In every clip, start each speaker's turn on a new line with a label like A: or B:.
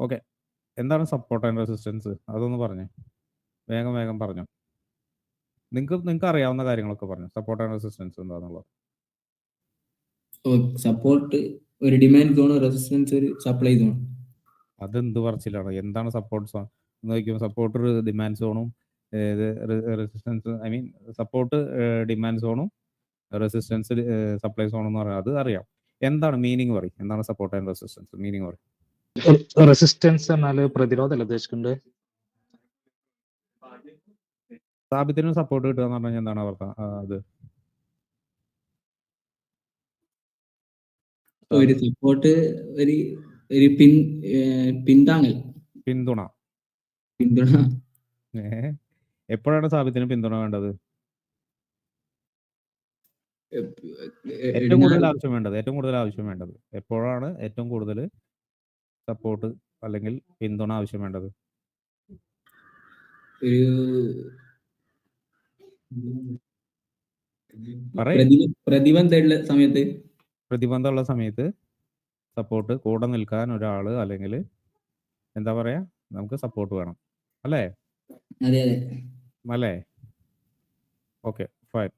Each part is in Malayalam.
A: ഓക്കെ. എന്താണ് സപ്പോർട്ട് ആൻഡ് റെസിസ്റ്റൻസ്? അതൊന്ന് പറഞ്ഞേ. വേഗം പറഞ്ഞോ. നിങ്ങൾക്ക് അറിയാവുന്ന കാര്യങ്ങളൊക്കെ പറഞ്ഞോ. സപ്പോർട്ട് ആൻഡ് റെസിസ്റ്റൻസ് എന്താണെന്നുള്ളത്.
B: സപ്പോർട്ട് ഒരു ഡിമാൻഡ് സോൺ, റെസിസ്റ്റൻസ് ഒരു സപ്ലൈ സോൺ.
A: അതെന്ത് പറച്ചിലാണ്? എന്താണ് സപ്പോർട്ട് സോൺ എന്ന് ചോദിക്കുമ്പോൾ സപ്പോർട്ട് ഒരു ഡിമാൻഡ് സോണും resistance, I mean support demand സോണും റെസിസ്റ്റൻസ് സപ്ലൈ സോണും എന്ന് പറയാം. അത് അറിയാം. എന്താണ് മീനിങ് പറയും? എന്താണ് സപ്പോർട്ട് ആൻഡ് റെസിസ്റ്റൻസ് മീനിങ് പറയും?
C: റെസിസ്റ്റൻസ് പറഞ്ഞാല് പ്രതിരോധമല്ല ഉദ്ദേശിക്കുന്നത്.
A: സ്ഥാപിതനും സപ്പോർട്ട് കിട്ടുക എന്ന് പറഞ്ഞാൽ എന്താണ് അർത്ഥം? അത്
B: ഒരു സപ്പോർട്ട് ഒരു ഒരു പിന്താങ്ങൽ,
A: പിന്തുണ. എപ്പോഴാണ് സ്ഥാപിതന് പിന്തുണ വേണ്ടത്? ഏറ്റവും കൂടുതൽ ആവശ്യം വേണ്ടത് എപ്പോഴാണ് ഏറ്റവും കൂടുതൽ സപ്പോർട്ട് അല്ലെങ്കിൽ പിന്തുണ ആവശ്യം വേണ്ടത്? പ്രതിബന്ധമുള്ള സമയത്ത് സപ്പോർട്ട് കൂടെ നിൽക്കാൻ ഒരാള് അല്ലെങ്കിൽ എന്താ പറയാ, നമുക്ക് സപ്പോർട്ട് വേണം അല്ലേ? അല്ലേ? Okay, fine.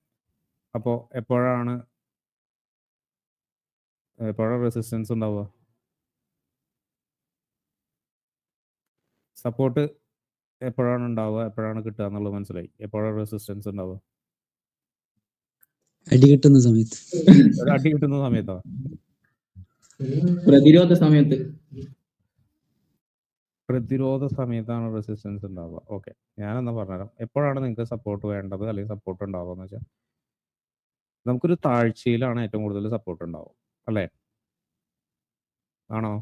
A: അപ്പോൾ എപ്പോഴാണ് റെസിസ്റ്റൻസ് ഉണ്ടാവുക? സപ്പോർട്ട് എപ്പോഴാണ് ഉണ്ടാവുക, എപ്പോഴാണ് കിട്ടുക എന്നുള്ളത് മനസ്സിലായി. എപ്പോഴാണ് റെസിസ്റ്റൻസ് ഉണ്ടാവുക?
D: അടി കിട്ടുന്ന സമയത്ത്.
A: അടി കിട്ടുന്ന സമയത്തോ? പ്രതിരോധ സമയത്താണ് റെസിസ്റ്റൻസ് ഉണ്ടാവുക. ഓക്കെ, ഞാനെന്നാ പറഞ്ഞുതരാം. എപ്പോഴാണ് നിങ്ങൾക്ക് സപ്പോർട്ട് വേണ്ടത് അല്ലെങ്കിൽ സപ്പോർട്ട് ഉണ്ടാവുക എന്ന് വെച്ചാൽ, നമുക്കൊരു താഴ്ചയിലാണ് ഏറ്റവും കൂടുതൽ സപ്പോർട്ട് ഉണ്ടാവും അല്ലേ? ആണോ?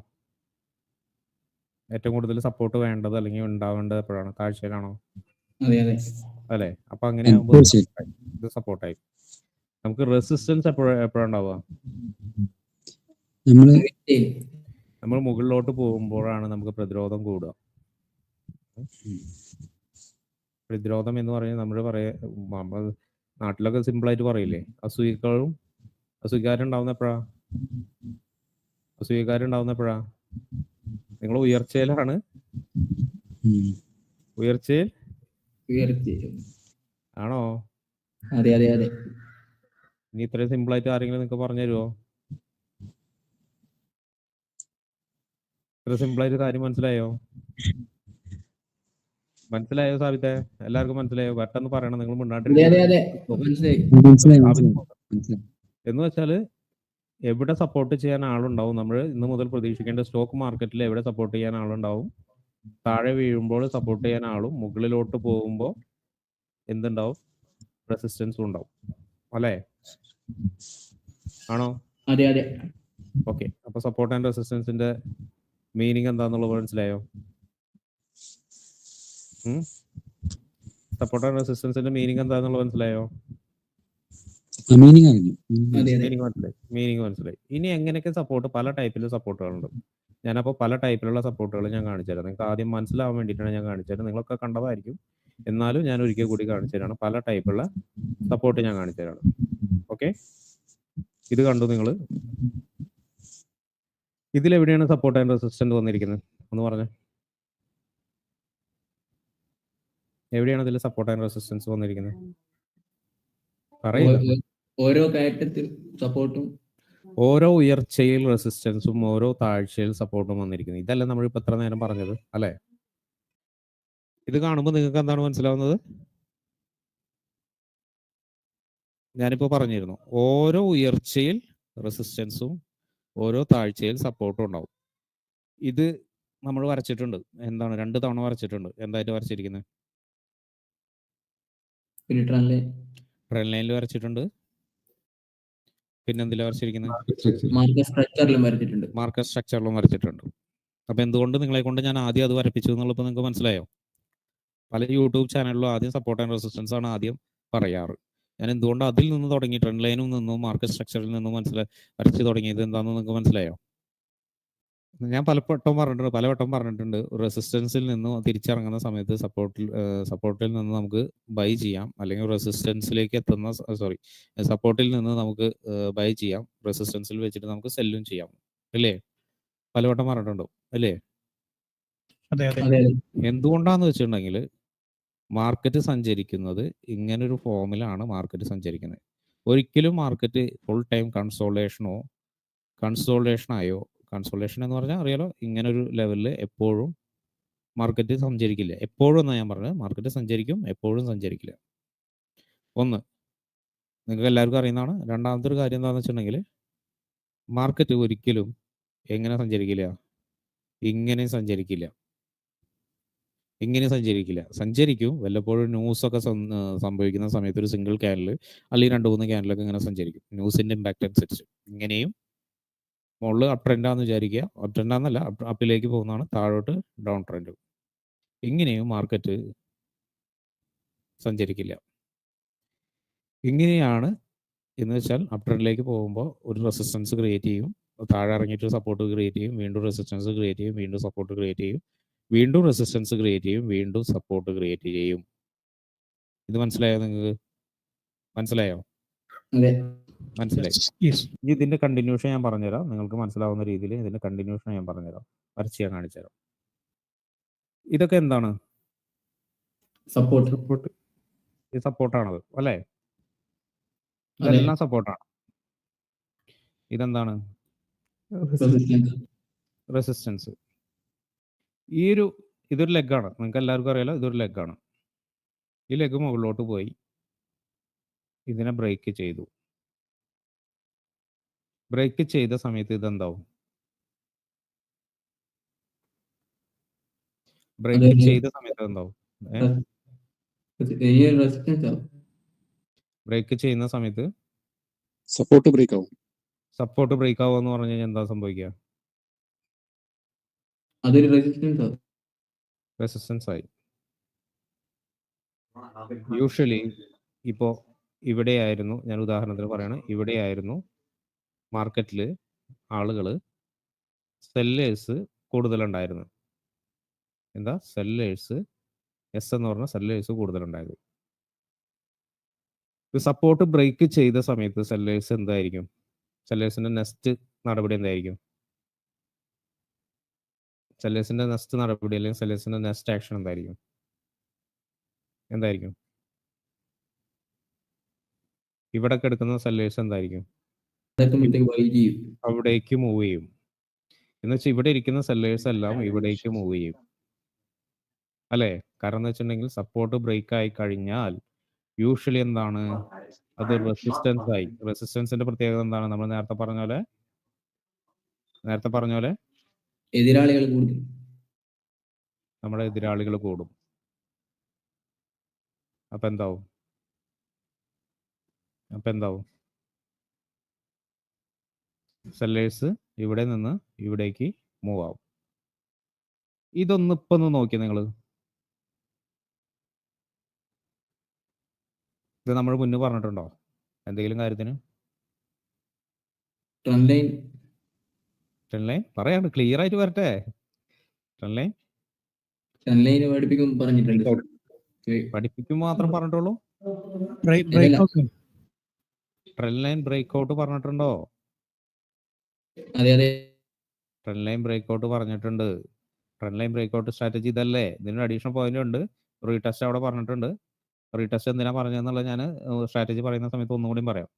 A: ഏറ്റവും കൂടുതൽ സപ്പോർട്ട് വേണ്ടത് അല്ലെങ്കിൽ ഉണ്ടാവേണ്ടത് എപ്പോഴാണ്? താഴ്ചയിലാണോ? അല്ലേ? അപ്പൊ അങ്ങനെയാകുമ്പോൾ ഇത് സപ്പോർട്ടായി. നമുക്ക് റെസിസ്റ്റൻസ് എപ്പോഴാണ്ടാവുക? നമ്മൾ മുകളിലോട്ട് പോകുമ്പോഴാണ് നമുക്ക് പ്രതിരോധം കൂടുക. പ്രതിരോധം എന്ന് പറയുന്നത് നമ്മൾ നാട്ടിലൊക്കെ സിമ്പിളായിട്ട് പറയില്ലേ, അസൂയക്കാരുണ്ടാവുന്ന എപ്പോഴാ? നിങ്ങൾ ഉയർച്ചയിൽ ആണോ? ഇനി ഇത്രയും സിമ്പിളായിട്ട് ആരെങ്കിലും നിങ്ങൾക്ക് പറഞ്ഞു തരുമോ? ഇത്ര സിമ്പിളായിട്ട് കാര്യം മനസ്സിലായോ സാബിത്തെ? എല്ലാവർക്കും മനസ്സിലായോ? പെട്ടെന്ന് പറയണം, നിങ്ങൾ എന്ന് വെച്ചാല് എവിടെ സപ്പോർട്ട് ചെയ്യാൻ ആളുണ്ടാവും, നമ്മൾ ഇന്ന് മുതൽ പ്രതീക്ഷിക്കേണ്ട സ്റ്റോക്ക് മാർക്കറ്റിൽ എവിടെ സപ്പോർട്ട് ചെയ്യാൻ ആളുണ്ടാവും? താഴെ വീഴുമ്പോൾ സപ്പോർട്ട് ചെയ്യാൻ ആളും, മുകളിലോട്ട് പോകുമ്പോൾ എന്തുണ്ടാവും? റെസിസ്റ്റൻസും ഉണ്ടാവും അല്ലേ? ആണോ? ഓക്കെ. അപ്പൊ സപ്പോർട്ട് ആൻഡ് റെസിസ്റ്റൻസിന്റെ മീനിങ് എന്താന്നുള്ളത് മനസ്സിലായോ? സപ്പോർട്ട് ആൻഡ് റെസിസ്റ്റൻസിന്റെ മീനിങ് എന്താന്നുള്ളത് മനസ്സിലായോ? മീനിങ് മനസ്സിലായി. ഇനി എങ്ങനെയൊക്കെ സപ്പോർട്ട്, പല ടൈപ്പിലുള്ള സപ്പോർട്ടുകളുണ്ട്. ഞാനപ്പോൾ പല ടൈപ്പിലുള്ള സപ്പോർട്ടുകൾ ഞാൻ കാണിച്ചു തരാം. നിങ്ങൾക്ക് ആദ്യം മനസ്സിലാവാൻ വേണ്ടിയിട്ടാണ് ഞാൻ കാണിച്ചു തരാം. നിങ്ങളൊക്കെ കണ്ടതായിരിക്കും, എന്നാലും ഞാൻ ഒരിക്കൽ കൂടി കാണിച്ചു തരാണ്. പല ടൈപ്പുള്ള സപ്പോർട്ട് ഞാൻ കാണിച്ചു തരാണ്. ഓക്കെ, ഇത് കണ്ടു നിങ്ങൾ. ഇതിലെവിടെയാണ് സപ്പോർട്ട് ആൻഡ് റെസിസ്റ്റൻസ് വന്നിരിക്കുന്നത് ഒന്ന് പറഞ്ഞേ. എവിടെയാണ് ഇതിൽ സപ്പോർട്ട് ആൻഡ് റെസിസ്റ്റൻസ് വന്നിരിക്കുന്നത്? പറയില്ല.
B: ഓരോ കയറ്റത്തിൽ സപ്പോർട്ടും,
A: ഓരോ ഉയർച്ചയിൽ റെസിസ്റ്റൻസും, ഓരോ താഴ്ചയിൽ സപ്പോർട്ടും വന്നിരിക്കുന്നത്. ഇതല്ല നമ്മളിപ്പോൾ എത്ര നേരം പറഞ്ഞത് അല്ലേ? ഇത് കാണുമ്പോൾ നിങ്ങൾക്ക് എന്താണ് മനസ്സിലാവുന്നത്? ഞാനിപ്പോൾ പറഞ്ഞിരുന്നു, ഓരോ ഉയർച്ചയിൽ റെസിസ്റ്റൻസും ഓരോ താഴ്ചയിൽ സപ്പോർട്ടും ഉണ്ടാവും. ഇത് നമ്മൾ വരച്ചിട്ടുണ്ട്. എന്താണ് 2 തവണ വരച്ചിട്ടുണ്ട്. എന്തായിട്ട് വരച്ചിരിക്കുന്നത്? ട്രെൻഡ് ലൈനിൽ വരച്ചിട്ടുണ്ട്. പിന്നെ എന്തിലാണ് വരച്ചിരിക്കുന്നത്? മാർക്കറ്റ് സ്ട്രക്ചറിലും വരച്ചിട്ടുണ്ട്. അപ്പൊ എന്തുകൊണ്ട് നിങ്ങളെ കൊണ്ട് ഞാൻ ആദ്യം അത് വരപ്പിച്ചു എന്നുള്ളപ്പോൾ നിങ്ങൾക്ക് മനസ്സിലായോ? പല യൂട്യൂബ് ചാനലിലും ആദ്യം സപ്പോർട്ട് ആൻഡ് റെസിസ്റ്റൻസ് ആണ് ആദ്യം പറയാറ്. ഞാൻ എന്തുകൊണ്ട് അതിൽ നിന്ന് തുടങ്ങി ട്രെൻഡ് ലൈനിൽ നിന്നും മാർക്കറ്റ് സ്ട്രക്ചറിൽ നിന്നും വരച്ച് തുടങ്ങിയത് എന്താണെന്ന് നിങ്ങൾക്ക് മനസ്സിലായോ? ഞാൻ പലവട്ടം പറഞ്ഞിട്ടുണ്ട്. റെസിസ്റ്റൻസിൽ നിന്ന് തിരിച്ചിറങ്ങുന്ന സമയത്ത് സപ്പോർട്ടിൽ നിന്ന് നമുക്ക് ബൈ ചെയ്യാം, അല്ലെങ്കിൽ റെസിസ്റ്റൻസിലേക്ക് എത്തുന്ന സപ്പോർട്ടിൽ നിന്ന് നമുക്ക് ബൈ ചെയ്യാം, റെസിസ്റ്റൻസിൽ വെച്ചിട്ട് നമുക്ക് സെല്ലും ചെയ്യാം അല്ലേ? പലവട്ടം പറഞ്ഞിട്ടുണ്ടോ അല്ലേ?
D: അതെ അതെ
B: അതെ അതെ
A: എന്തുകൊണ്ടാന്ന് വെച്ചിട്ടുണ്ടെങ്കിൽ മാർക്കറ്റ് സഞ്ചരിക്കുന്നത് ഇങ്ങനൊരു ഫോമിലാണ് മാർക്കറ്റ് സഞ്ചരിക്കുന്നത്. ഒരിക്കലും മാർക്കറ്റ് ഫുൾ ടൈം കൺസോൾട്ടേഷനായോ കൺസോൾട്ടേഷൻ എന്ന് പറഞ്ഞാൽ അറിയാലോ, ഇങ്ങനൊരു ലെവലിൽ എപ്പോഴും മാർക്കറ്റ് സഞ്ചരിക്കില്ല. എപ്പോഴും എന്നാണ് ഞാൻ പറഞ്ഞത്, മാർക്കറ്റ് സഞ്ചരിക്കും, എപ്പോഴും സഞ്ചരിക്കില്ല. ഒന്ന് നിങ്ങൾക്ക് എല്ലാവർക്കും അറിയുന്നതാണ്. രണ്ടാമത്തെ ഒരു കാര്യം എന്താണെന്ന് വെച്ചിട്ടുണ്ടെങ്കിൽ മാർക്കറ്റ് ഒരിക്കലും എങ്ങനെ സഞ്ചരിക്കില്ല, ഇങ്ങനെ സഞ്ചരിക്കില്ല. സഞ്ചരിക്കും. വല്ലപ്പോഴും ന്യൂസൊക്കെ സംഭവിക്കുന്ന സമയത്ത് ഒരു സിംഗിൾ ക്യാൻഡിൽ അല്ലെങ്കിൽ 2-3 ക്യാൻഡിലൊക്കെ ഇങ്ങനെ സഞ്ചരിക്കും, ന്യൂസിൻ്റെ ഇമ്പാക്റ്റ് അനുസരിച്ച്. ഇങ്ങനെയും മുകളിൽ അപ്പ് ട്രെൻഡാന്ന് വിചാരിക്കുക, അപ്പ് ട്രെൻഡാന്നല്ല, അപ്പിലേക്ക് പോകുന്നതാണ്, താഴോട്ട് ഡൗൺ ട്രെൻഡ്. ഇങ്ങനെയും മാർക്കറ്റ് സഞ്ചരിക്കില്ല. ഇങ്ങനെയാണ് എന്ന് വെച്ചാൽ അപ്പ് ട്രെൻഡിലേക്ക് പോകുമ്പോൾ ഒരു റെസിസ്റ്റൻസ് ക്രിയേറ്റ് ചെയ്യും, താഴെ ഇറങ്ങിയിട്ട് സപ്പോർട്ട് ക്രിയേറ്റ് ചെയ്യും, വീണ്ടും റെസിസ്റ്റൻസ് ക്രിയേറ്റ് ചെയ്യും, വീണ്ടും സപ്പോർട്ട് ക്രിയേറ്റ് ചെയ്യും, വീണ്ടും റെസിസ്റ്റൻസ് ക്രിയേറ്റ് ചെയ്യും, വീണ്ടും സപ്പോർട്ട് ക്രിയേറ്റ് ചെയ്യും. ഇത് മനസ്സിലായോ നിങ്ങൾക്ക്? മനസ്സിലായോ?
B: അതെ
A: മനസ്സിലായി.
D: യെസ്
A: ഇനി ഇതിന്റെ കണ്ടിന്യൂഷൻ ഞാൻ പറഞ്ഞുതരാം, നിങ്ങൾക്ക് മനസ്സിലാവുന്ന രീതിയിൽ ഇതിന്റെ കണ്ടിന്യൂഷൻ ഞാൻ പറഞ്ഞുതരാം, വരച്ച് ഞാൻ കാണിച്ചുതരാം. ഇതൊക്കെ എന്താണ്?
B: Support
A: support. ഇത് സപ്പോർട്ടാണത് അല്ലേ?
B: അതെ
A: ഇതെല്ലാം സപ്പോർട്ടാണ്. ഇതെന്താണ്?
B: Resistance
A: resistance. ഇതൊരു ലെഗാണ്, നിങ്ങൾക്ക് എല്ലാവർക്കും അറിയാലോ, ഇതൊരു ലെഗാണ്. ഈ ലെഗ് മുകളിലോട്ട് പോയി ഇതിനെ ബ്രേക്ക് ചെയ്തു. ബ്രേക്ക് ചെയ്ത സമയത്ത് ഇതെന്താവും? ബ്രേക്ക് ചെയ്ത സമയത്ത് എന്താവും?
B: റെസിസ്റ്റൻസ് ആവും.
A: ബ്രേക്ക് ചെയ്യുന്ന സമയത്ത്
E: സപ്പോർട്ട് ബ്രേക്ക് ആവും.
A: സപ്പോർട്ട് ബ്രേക്ക് ആവുക എന്ന് പറഞ്ഞു കഴിഞ്ഞാൽ എന്താ സംഭവിക്കുക?
B: അതൊരു റെസിസ്റ്റൻസ് ആവും.
A: റെസിസ്റ്റൻസ് ആയി. യൂഷ്വലി ഇപ്പോൾ ഇവിടെയായിരുന്നു, ഞാൻ ഉദാഹരണത്തിന് പറയാണ്, ഇവിടെയായിരുന്നു മാർക്കറ്റിൽ ആളുകൾ സെല്ലേഴ്സ് കൂടുതലുണ്ടായിരുന്നു. എന്താ? സെല്ലേഴ്സ്, എസ് എന്ന് പറഞ്ഞ സെല്ലേഴ്സ് കൂടുതലുണ്ടായത്. സപ്പോർട്ട് ബ്രേക്ക് ചെയ്ത സമയത്ത് സെല്ലേഴ്സ് എന്തായിരിക്കും? സെല്ലേഴ്സിന്റെ നെക്സ്റ്റ് നടപടി എന്തായിരിക്കും? സെല്ലേഴ്സിന്റെ നെക്സ്റ്റ് നടപടി അല്ലെങ്കിൽ സെല്ലേഴ്സിന്റെ നെക്സ്റ്റ് ആക്ഷൻ എന്തായിരിക്കും? ഇവിടെ എടുക്കുന്ന സെല്ലേഴ്സ് എന്തായിരിക്കും? അവിടേക്ക് മൂവ് ചെയ്യും. എന്ന് വെച്ചാൽ ഇവിടെ ഇരിക്കുന്ന സെല്ലേഴ്സ് എല്ലാം ഇവിടേക്ക് മൂവ് ചെയ്യും അല്ലേ? കാരണം എന്ന് വെച്ചിട്ടുണ്ടെങ്കിൽ സപ്പോർട്ട് ബ്രേക്ക് ആയി കഴിഞ്ഞാൽ യൂഷ്വലി എന്താണ്? അത് റെസിസ്റ്റൻസ് ആയി. റെസിസ്റ്റൻസിന്റെ പ്രത്യേകത എന്താണ്? നമ്മൾ നേരത്തെ പറഞ്ഞ പോലെ
B: എതിരാളികൾ കൂടുതൽ,
A: നമ്മുടെ എതിരാളികൾ കൂടും. അപ്പൊ എന്താവും? സെല്ലേഴ്സ് ഇവിടെ നിന്ന് ഇവിടേക്ക് മൂവ് ആവും. ഇപ്പൊ നോക്കി നിങ്ങൾ, ഇത് നമ്മൾ മുന്നേ പറഞ്ഞിട്ടുണ്ടോ എന്തെങ്കിലും കാര്യത്തിന്?
B: ട്രെൻഡ്
A: ലൈൻ പറയാണ്ട് ക്ലിയർ ആയിട്ട് വരട്ടെ. ട്രെൻഡ് ലൈൻ പഠിപ്പിക്കും മാത്രം പറഞ്ഞിട്ടുള്ളൂ. ട്രെൻഡ് ലൈൻ ബ്രേക്ക് ഔട്ട് പറഞ്ഞിട്ടുണ്ടോ?
B: അതെ അതെ
A: ട്രെൻഡ് ലൈൻ ബ്രേക്ക് ഔട്ട് പറഞ്ഞിട്ടുണ്ട്. Trend line break out strategy ഇതല്ലേ? ഇതിനൊരു അഡീഷണൽ പോയിന്റ് ഉണ്ട്, റീടെസ്റ്റ് അവിടെ പറഞ്ഞിട്ടുണ്ട്. റീടെസ്റ്റ് എന്തിനാ പറഞ്ഞതെന്നുള്ളത് ഞാൻ സ്ട്രാറ്റജി പറയുന്ന സമയത്ത് ഒന്നുകൂടി പറയാം.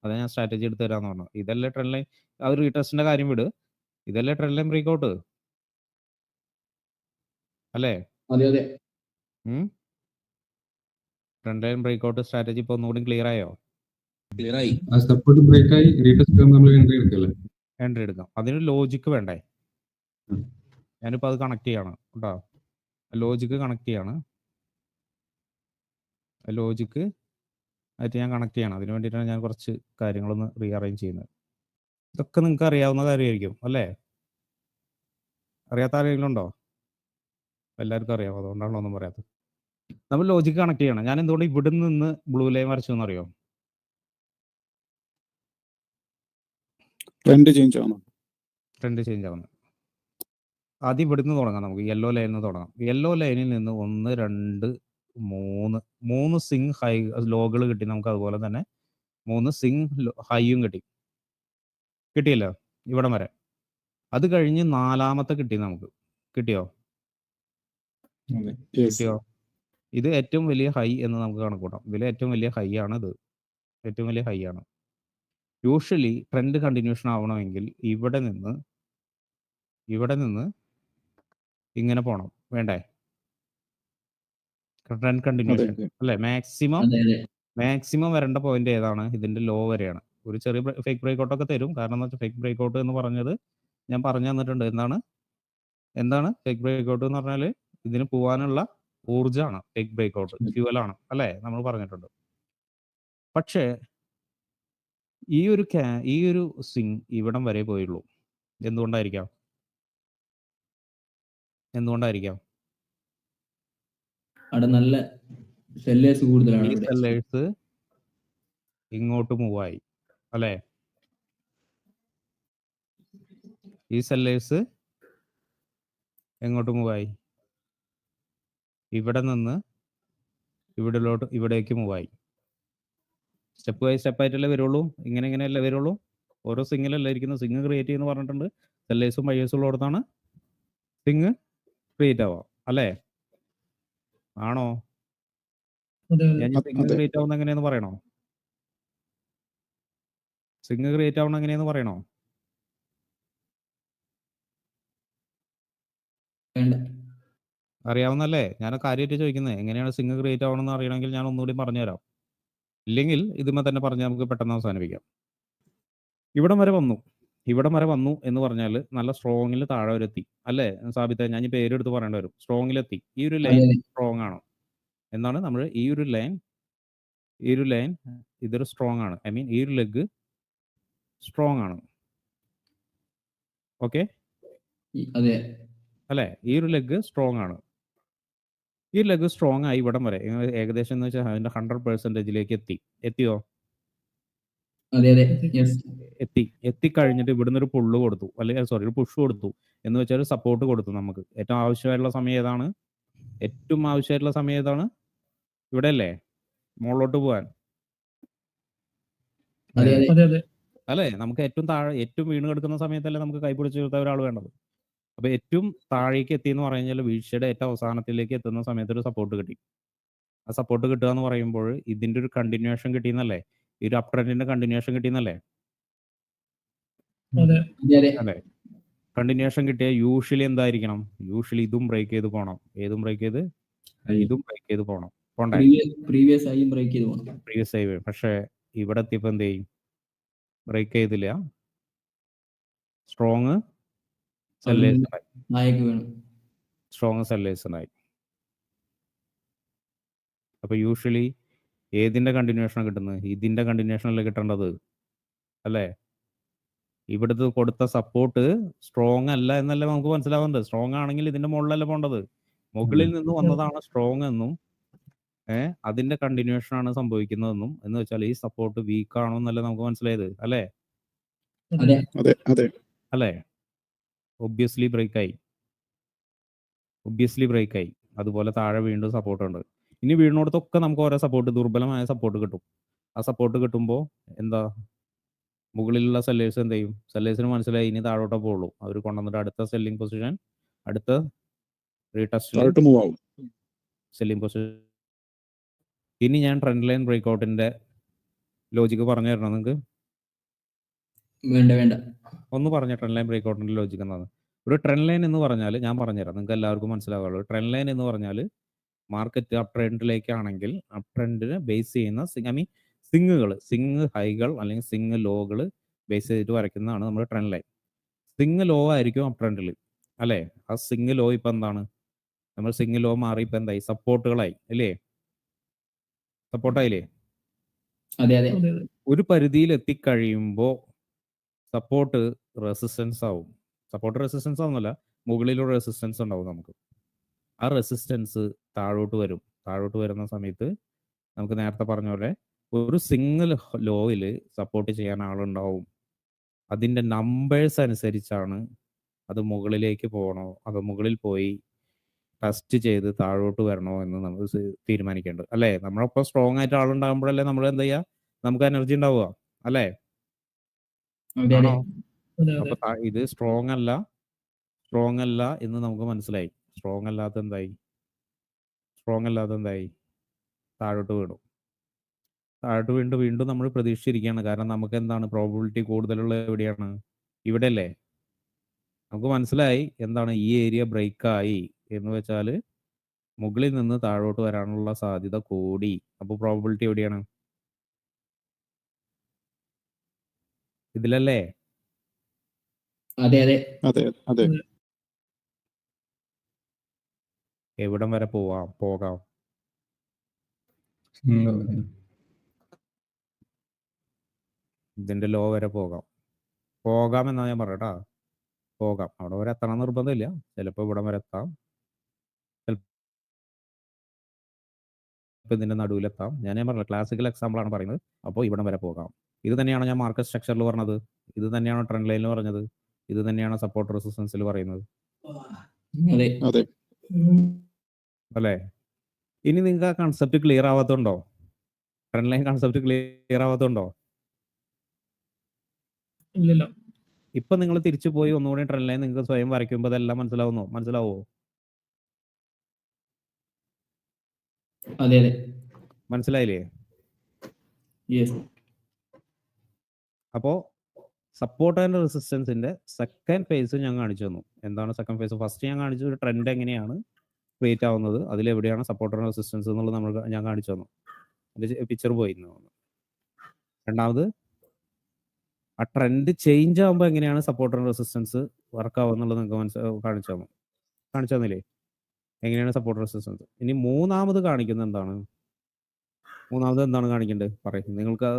A: അതാ ഞാൻ സ്ട്രാറ്റജി എടുത്ത് തരാന്ന് പറഞ്ഞു. ഇതല്ലേ ട്രെൻഡ് ലൈൻ? അത് റീടെസ്റ്റിന്റെ കാര്യം വിട്, ഇതല്ലേ ട്രെൻഡ് ലൈൻ ബ്രേക്ക് ഔട്ട് അല്ലേ?
B: അതെ
A: trend line break out strategy ഇപ്പൊ ഒന്നുകൂടി ക്ലിയർ ആയോ?
E: ക്ലിയർ ആയി.
F: സപ്പോർട്ട് ബ്രേക്ക് ആയി റീടെസ്റ്റ് നമ്മൾ എൻട്രി എടുക്കല്ലേ?
A: എൻട്രി എടുക്കാം. അതിനൊരു ലോജിക്ക് വേണ്ടേ? ഞാനിപ്പോൾ അത് കണക്ട് ചെയ്യാണ് കേട്ടോ. ലോജിക്ക് കണക്ട് ചെയ്യാണ്. ലോജിക്ക് ആയിട്ട് ഞാൻ കണക്ട് ചെയ്യണം. അതിന് വേണ്ടിയിട്ടാണ് ഞാൻ കുറച്ച് കാര്യങ്ങളൊന്ന് റീഅറേഞ്ച് ചെയ്യുന്നത്. ഇതൊക്കെ നിങ്ങൾക്ക് അറിയാവുന്ന കാര്യമായിരിക്കും അല്ലേ? അറിയാത്ത ആരെങ്കിലും ഉണ്ടോ? എല്ലാവർക്കും അറിയാം, അതുകൊണ്ടാണല്ലോ ഒന്നും പറയാത്തത്. നമ്മൾ ലോജിക്ക് കണക്ട് ചെയ്യണം. ഞാൻ എന്തുകൊണ്ട് ഇവിടെ നിന്ന് ബ്ലൂ ലൈൻ വരച്ചു എന്നറിയോ?
E: ട്രെൻഡ് ചേഞ്ച്
A: ആവുന്നു. ആദ്യം ഇവിടുന്ന് തുടങ്ങാം. നമുക്ക് യെല്ലോ ലൈനിൽ നിന്ന് തുടങ്ങാം. യെല്ലോ ലൈനിൽ നിന്ന് 1 2 3 സിങ് ഹൈ ലോകൾ കിട്ടി നമുക്ക്. അതുപോലെ തന്നെ 3 സിങ് ഹൈയും കിട്ടിയല്ലോ ഇവിടം വരെ. അത് കഴിഞ്ഞ് 4ാമത്തെ കിട്ടി നമുക്ക്. കിട്ടിയോ?
E: Yes.
A: കിട്ടിയോ? ഇത് ഏറ്റവും വലിയ ഹൈ എന്ന് നമുക്ക് കണക്കൂട്ടാം. ഇതിലെ ഏറ്റവും വലിയ ഹൈ ആണ് ഇത്. ഏറ്റവും വലിയ ഹൈ ആണ്. യൂഷ്വലി ട്രെൻഡ് കണ്ടിന്യൂഷൻ ആവണമെങ്കിൽ ഇവിടെ നിന്ന് ഇങ്ങനെ പോണം. വേണ്ടേ? ട്രെൻഡ്
E: അതെ
A: കണ്ടിന്യൂഷൻ
E: അതെ
A: അല്ലേ? മാക്സിമം
B: അതെ അതെ
A: മാക്സിമം വരേണ്ട പോയിന്റ് ഏതാണ്? ഇതിന്റെ ലോ വരെയാണ്. ഒരു ചെറിയ ഫേക്ക് ബ്രേക്ക്ഔട്ട് ഒക്കെ തരും. കാരണം എന്താ വെച്ചാൽ ഫേക്ക് ബ്രേക്ക്ഔട്ട് എന്ന് പറഞ്ഞത് ഞാൻ പറഞ്ഞു തന്നിട്ടുണ്ട്. എന്താണ് ഫേക്ക് ബ്രേക്ക്ഔട്ട് എന്ന് പറഞ്ഞാൽ ഇതിന് പോകാനുള്ള ഊർജ്ജമാണ് ഫേക്ക് ബ്രേക്ക്ഔട്ട്, ഫ്യൂവലാണ് അല്ലേ? നമ്മൾ പറഞ്ഞിട്ടുണ്ട്. പക്ഷേ ഈ ഒരു സ്വിങ് ഇവിടം വരെ പോയുള്ളൂ. എന്തുകൊണ്ടായിരിക്കാം?
B: അവിടെ നല്ല സെല്ലേഴ്സ് കൂടുതലാണ്
A: ഈ
B: ഇവിടെ.
A: സെല്ലേഴ്സ് ഇങ്ങോട്ട് മൂവായി അല്ലേ? ഈ സെല്ലേഴ്സ് എങ്ങോട്ട് മൂവായി? ഇവിടെ നിന്ന് ഇവിടേക്ക് മൂവായി. സ്റ്റെപ്പ് ബൈ സ്റ്റെപ്പ് ആയിട്ടല്ലേ വരുള്ളൂ. ഇങ്ങനെയല്ലേ വരുള്ളൂ. ഓരോ സിംഗിലല്ലേ ഇരിക്കുന്നത്. സിംഗ് ക്രിയേറ്റ് ചെയ്യുന്ന പറഞ്ഞിട്ടുണ്ട്. സെല്ലേഴ്സും ബയേഴ്സും ഉള്ളിടത്താണ് സിംഗ് ക്രിയേറ്റ് ആവാം അല്ലേ? ആണോ? ഞാൻ സിംഗ്
E: അതെ
A: ക്രിയേറ്റ് ആവുന്ന എങ്ങനെയെന്ന് പറയണോ? സിംഗ് ക്രിയേറ്റ് ആവണം എങ്ങനെയെന്ന് പറയണോ?
B: വേണ്ട.
A: അറിയാവുന്നല്ലേ? ഞാൻ കാര്യമായിട്ട് ചോദിക്കുന്നത് എങ്ങനെയാണ് സിംഗ് ക്രിയേറ്റ് ആവണമെന്ന് അറിയണമെങ്കിൽ ഞാൻ ഒന്നുകൂടി പറഞ്ഞുതരാം. ഇല്ലെങ്കിൽ ഇതുമേ തന്നെ പറഞ്ഞ് നമുക്ക് പെട്ടെന്ന് അവസാനിപ്പിക്കാം. ഇവിടം വരെ വന്നു എന്ന് പറഞ്ഞാൽ നല്ല സ്ട്രോങ്ങിൽ താഴെ വരെ എത്തി അല്ലേ സാബിത്ത? ഞാൻ ഈ പേരെടുത്ത് പറയേണ്ടി വരും. സ്ട്രോങ്ങിലെത്തി. ഈ ഒരു ലൈൻ
B: അതെ
A: സ്ട്രോങ് ആണ്. എന്താണ് നമ്മൾ ഈ ഒരു ലൈൻ ഇതൊരു സ്ട്രോങ് ആണ്. ഐ മീൻ ഈ ഒരു ലെഗ് സ്ട്രോങ് ആണ്. ഓക്കെ
B: അതെ
A: അല്ലേ? ഈ ഒരു ലെഗ് സ്ട്രോങ് ആണ്. ഈ ലെഗ് സ്ട്രോങ് ആയി ഇവിടം വരെ ഏകദേശം എന്ന് വെച്ചാൽ അതിന്റെ 100%ലേക്ക് എത്തിയോ?
B: അതെ അതെ യെസ്
A: എത്തിക്കഴിഞ്ഞിട്ട് ഇവിടുന്ന് ഒരു പുള്ള് കൊടുത്തു, അല്ലെങ്കിൽ ഒരു പുഷ് കൊടുത്തു എന്ന് വെച്ചാൽ ഒരു സപ്പോർട്ട് കൊടുത്തു. നമുക്ക് ഏറ്റവും ആവശ്യമായിട്ടുള്ള സമയം ഏതാണ്? ഇവിടെ അല്ലേ മുകളിലോട്ട് പോകാൻ
B: അതെ അതെ
A: അല്ലേ? നമുക്ക് ഏറ്റവും വീണ് കിടക്കുന്ന സമയത്തല്ലേ നമുക്ക് കൈപിടിച്ച് നിർത്താൻ ഒരാൾ വേണ്ടത്. അപ്പൊ ഏറ്റവും താഴേക്ക് എത്തി എന്ന് പറഞ്ഞാൽ വീഴ്ചയുടെ ഏറ്റവും അവസാനത്തിലേക്ക് എത്തുന്ന സമയത്ത് ഒരു സപ്പോർട്ട് കിട്ടി. ആ സപ്പോർട്ട് കിട്ടുക എന്ന് പറയുമ്പോൾ ഇതിന്റെ ഒരു കണ്ടിന്യൂഷൻ കിട്ടിയെന്നല്ലേ? ഈ ഒരു അപ് ട്രെൻഡിന്റെ കണ്ടിന്യൂഷൻ കിട്ടിയെന്നല്ലേ? അല്ലേ? കണ്ടിന്യൂഷൻ കിട്ടിയ യൂഷ്വലി എന്തായിരിക്കണം? യൂഷ്വലി ഇതും ബ്രേക്ക് ചെയ്ത് പോകണം. ഇതും ബ്രേക്ക് ചെയ്ത് പോകണം. പോണ്ടേ?
B: പ്രീവിയസ് ആയി ബ്രേക്ക് ചെയ്ത് പോകണം.
A: പ്രീവിയസ് ആയി. പക്ഷേ ഇവിടെ എത്തിയപ്പോൾ എന്ത് ചെയ്യും? ബ്രേക്ക് ചെയ്തില്ല. സ്ട്രോങ് സെല്ലേഴ്സ് ഉണ്ടായി. അപ്പൊ യൂഷ്വലി ഏതിന്റെ കണ്ടിന്യൂഷനാണ് കിട്ടുന്നത്? ഇതിന്റെ കണ്ടിന്യൂഷനല്ലേ കിട്ടേണ്ടത് അല്ലേ? ഇവിടുത്തെ കൊടുത്ത സപ്പോർട്ട് സ്ട്രോങ് അല്ല എന്നല്ലേ നമുക്ക് മനസ്സിലാവുന്നത്. സ്ട്രോങ് ആണെങ്കിൽ ഇതിന്റെ മുകളിലല്ലേ പോകേണ്ടത്. മുകളിൽ നിന്ന് വന്നതാണ് സ്ട്രോങ് എന്നും അതിന്റെ കണ്ടിന്യൂഷൻ ആണ് സംഭവിക്കുന്നതെന്നും എന്ന് വെച്ചാൽ ഈ സപ്പോർട്ട് വീക്ക് ആണോ എന്നല്ലേ നമുക്ക് മനസ്സിലായത് അല്ലേ? അല്ലേ? ഒബ്വിയസ്ലി ബ്രേക്ക് ആയി. അതുപോലെ താഴെ വീണ്ടും സപ്പോർട്ട് ഉണ്ട്. ഇനി വീടിനോടത്തൊക്കെ നമുക്ക് ഓരോ സപ്പോർട്ട്, ദുർബലമായ സപ്പോർട്ട് കിട്ടും. ആ സപ്പോർട്ട് കിട്ടുമ്പോൾ എന്താ മുകളിലുള്ള സെല്ലേഴ്സ് എന്ത് ചെയ്യും? സെല്ലേഴ്സിന് മനസ്സിലായി ഇനി താഴോട്ടേ പോകുള്ളൂ. അവർ കൊണ്ടുവന്നിട്ട് അടുത്ത സെല്ലിംഗ് പൊസിഷൻ, അടുത്ത റീടെസ്റ്റിൽ സെല്ലിംഗ് പൊസിഷൻ. ഇനി ഞാൻ ട്രെൻഡ് ലൈൻ ബ്രേക്ക്ഔട്ടിന്റെ ലോജിക്ക് പറഞ്ഞു തരണോ നിങ്ങൾക്ക്?
B: വേണ്ട
A: ഒന്ന് പറഞ്ഞ ട്രെൻഡ് ലൈൻ ബ്രേക്ക്ഔട്ടിന്റെ ലോജിക്ക് എന്താണ്? ഒരു ട്രെൻഡ് ലൈൻ എന്ന് പറഞ്ഞാൽ ഞാൻ പറഞ്ഞുതരാം, നിങ്ങൾക്ക് എല്ലാവർക്കും മനസ്സിലാവുള്ളൂ. ട്രെൻഡ് ലൈൻ എന്ന് പറഞ്ഞാൽ മാർക്കറ്റ് അപ് ട്രെൻഡിലേക്കാണെങ്കിൽ അപ് ട്രെൻഡിനെ ബേസ് ചെയ്യുന്ന സിംഗ് ഹൈകൾ അല്ലെങ്കിൽ സിംഗ് ലോകൾ ബേസ് ചെയ്തിട്ട് വരയ്ക്കുന്നതാണ് നമ്മുടെ ട്രെൻഡ് ലൈൻ. സിംഗ് ലോ ആയിരിക്കും അപ് ട്രെൻഡിൽ അല്ലേ? ആ സിംഗ് ലോ ഇപ്പം എന്താണ്? നമ്മൾ സിംഗ് ലോ മാറി ഇപ്പം എന്തായി? സപ്പോർട്ടുകളായി അല്ലേ? സപ്പോർട്ടായില്ലേ? ഒരു പരിധിയിൽ എത്തിക്കഴിയുമ്പോൾ സപ്പോർട്ട് റെസിസ്റ്റൻസ് ആവുന്നല്ല, മുകളിലൊരു റെസിസ്റ്റൻസ് ഉണ്ടാവും നമുക്ക്. ആ റെസിസ്റ്റൻസ് താഴോട്ട് വരുന്ന സമയത്ത് നമുക്ക് നേരത്തെ പറഞ്ഞ പോലെ ഒരു സിംഗിൾ ലോയിൽ സപ്പോർട്ട് ചെയ്യാൻ ആളുണ്ടാവും. അതിൻ്റെ നമ്പേഴ്സ് അനുസരിച്ചാണ് അത് മുകളിലേക്ക് പോകണോ അത് മുകളിൽ പോയി ടെസ്റ്റ് ചെയ്ത് താഴോട്ട് വരണോ എന്ന് നമ്മൾ തീരുമാനിക്കേണ്ടത് അല്ലേ? നമ്മളൊപ്പം സ്ട്രോങ് ആയിട്ട് ആളുണ്ടാകുമ്പോഴല്ലേ നമ്മൾ എന്താ ചെയ്യുക? നമുക്ക് എനർജി ഉണ്ടാവുക അല്ലേ? ആണോ? അപ്പൊ ഇത് സ്ട്രോങ് അല്ല എന്ന് നമുക്ക് മനസ്സിലായി. സ്ട്രോങ് അല്ലാത്ത എന്തായി? സ്ട്രോങ് അല്ലാതെ എന്തായി താഴോട്ട് വീണു. താഴോട്ട് വീണ്ടും നമ്മൾ പ്രതീക്ഷിച്ചിരിക്കുകയാണ്. കാരണം നമുക്ക് എന്താണ് പ്രോബിലിറ്റി കൂടുതലുള്ള എവിടെയാണ്? ഇവിടെ അല്ലേ? നമുക്ക് മനസ്സിലായി എന്താണ് ഈ ഏരിയ ബ്രേക്കായി എന്ന് വെച്ചാൽ മുകളിൽ നിന്ന് താഴോട്ട് വരാനുള്ള സാധ്യത കൂടി. അപ്പോൾ പ്രോബിലിറ്റി എവിടെയാണ്? ഇതിലല്ലേ?
B: അതെ അതെ
E: അതെ അതെ
A: എവിടം വരെ പോകാം? ഇതിന്റെ ലോ വരെ പോകാം എന്നാ ഞാൻ പറയട്ടാ. പോകാം, അവിടെ വരെ എത്തണം നിർബന്ധമില്ല. ചിലപ്പോൾ ഇവിടം വരെ എത്താം, ചിലപ്പോൾ ഇതിന്റെ നടുവിലെത്താം. ഞാൻ പറഞ്ഞത് ക്ലാസിക്കൽ എക്സാമ്പിൾ ആണ് പറയുന്നത്. അപ്പോൾ ഇവിടം വരെ പോകാം. ഇത് തന്നെയാണ് ഞാൻ മാർക്കറ്റ് സ്ട്രക്ചറിൽ പറഞ്ഞത്, ഇത് തന്നെയാണ് ട്രെൻഡ് ലൈനിൽ പറഞ്ഞത്, ഇത് തന്നെയാണ് സപ്പോർട്ട് റെസിസ്റ്റൻസിൽ പറയുന്നത്
B: അതെ
E: അതെ
A: അല്ലേ? ഇനി നിങ്ങൾക്ക് ആ കൺസെപ്റ്റ് ക്ലിയർ ആവാത്തുണ്ടോ? ട്രെൻഡ് ലൈൻ കൺസെപ്റ്റ് ക്ലിയർ ആവാത്തുണ്ടോ?
D: ഇല്ലല്ലോ.
A: ഇപ്പൊ നിങ്ങൾ തിരിച്ചു പോയി ഒന്നുകൂടി ട്രെൻഡ് ലൈൻ നിങ്ങൾക്ക് സ്വയം വരയ്ക്കുമ്പോൾ അതെല്ലാം മനസ്സിലാവോ?
B: അതെ അതെ
A: മനസ്സിലായില്ലേ?
B: യെസ്
A: അപ്പോൾ സപ്പോർട്ട് ആൻഡ് റെസിസ്റ്റൻസിന്റെ സെക്കൻഡ് ഫേസ് ഞാൻ കാണിച്ചു തന്നു. എന്താണ് സെക്കൻഡ് ഫേസ്? ഫസ്റ്റ് ഞാൻ കാണിച്ചു ഒരു ട്രെൻഡ് എങ്ങനെയാണ് ക്രിയേറ്റ് ആവുന്നത്, അതിലെവിടെയാണ് സപ്പോർട്ട് ആൻഡ് റെസിസ്റ്റൻസ് എന്നുള്ളത് ഞാൻ കാണിച്ചു തന്നു. അതിന്റെ പിക്ചർ പോയി. രണ്ടാമത് ആ ട്രെൻഡ് ചേഞ്ച് ആകുമ്പോൾ എങ്ങനെയാണ് സപ്പോർട്ട് ആൻഡ് റെസിസ്റ്റൻസ് വർക്ക് ആവുക എന്നുള്ളത് നിങ്ങൾക്ക് കാണിച്ചു തന്നില്ലേ? എങ്ങനെയാണ് സപ്പോർട്ട് റെസിസ്റ്റൻസ്. ഇനി മൂന്നാമത് കാണിക്കുന്നത് എന്താണ്? മൂന്നാമത് എന്താണ് കാണിക്കേണ്ടത്? പറയും നിങ്ങൾക്ക്